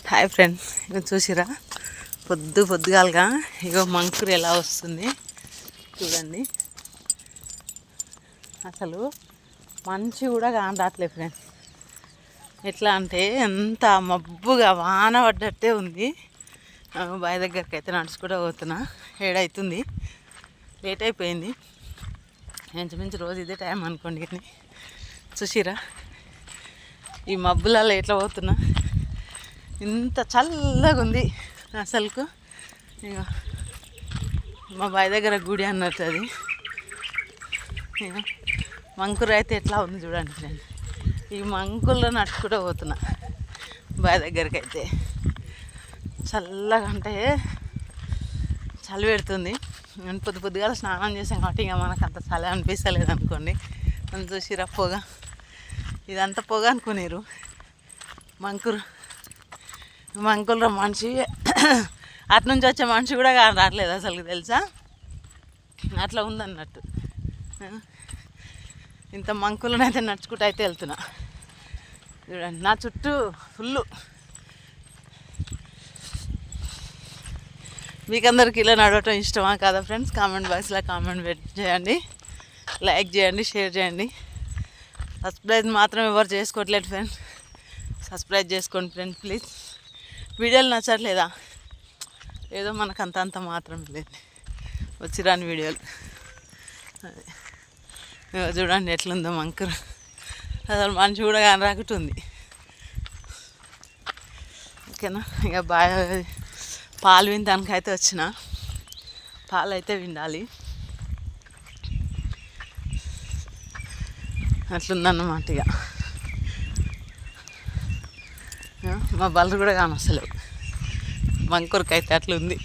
Hi friends, ఇక చూసిరా పొద్దుగాలుగా ఇగో మంకురు ఎలా వస్తుంది చూడండి. అసలు మంచి కూడా కానరాట్లేదు ఫ్రెండ్స్. ఎట్లా అంటే ఎంత మబ్బుగా వాన పడ్డట్టే ఉంది. బావి దగ్గరికి అయితే నడుచుకుంటూ పోతున్నా. 7 అవుతుంది, లేట్ అయిపోయింది. ఇంచుమించు రోజు ఇదే టైం అనుకోండి. కానీ చూసిరా ఈ మబ్బులలో ఎట్లా పోతున్నా, ఇంత చల్లగా ఉంది అసలుకు. ఇక మా బావి దగ్గర గుడి అన్నట్టు అది. ఇక మంకురు అయితే ఎట్లా ఉంది చూడండి ఫ్రెండ్. ఈ మంకుల్లో నడుచుకుంటూ పోతున్నా బావి దగ్గరికి. అయితే చల్లగా అంటే చలి పెడుతుంది. నేను పొద్దుగాల స్నానం చేసాం కాబట్టి ఇక మనకు అంత చలి అనిపిస్తలేదు అనుకోండి. మనం చూసిరా పొగ, ఇదంతా పొగ అనుకునేరు. మంకుల్లో మనిషి అటు నుంచి వచ్చే మనిషి కూడా రావట్లేదు అసలు, తెలుసా? అట్లా ఉందన్నట్టు. ఇంత మంకులనైతే నడుచుకుంటూ అయితే వెళ్తున్నా చూడండి. నా చుట్టూ ఫుల్లు. మీకందరికి ఇలా నడవటం ఇష్టమా కదా ఫ్రెండ్స్? కామెంట్ బాక్స్లో కామెంట్ చేయండి, లైక్ చేయండి, షేర్ చేయండి. సబ్స్క్రైబ్ మాత్రం ఎవరు చేసుకోవట్లేదు ఫ్రెండ్స్. సబ్స్క్రైబ్ చేసుకోండి ఫ్రెండ్స్ ప్లీజ్. వీడియోలు నచ్చట్లేదా? ఏదో మనకు అంత మాత్రం లేదు, వచ్చిరాని వీడియోలు. చూడండి ఎట్లుందో మంకురు. అసలు మనిషి కూడా కానీ రాకుతుంది. ఓకేనా? ఇక బాగా పాలు వినడానికి అయితే వచ్చిన. పాలు అయితే వినాలి. అట్లుందన్నమాట. ఇక మా బళ్ళు కూడా కానొస్తలేవు. మంకురికి అయితే అట్లుంది.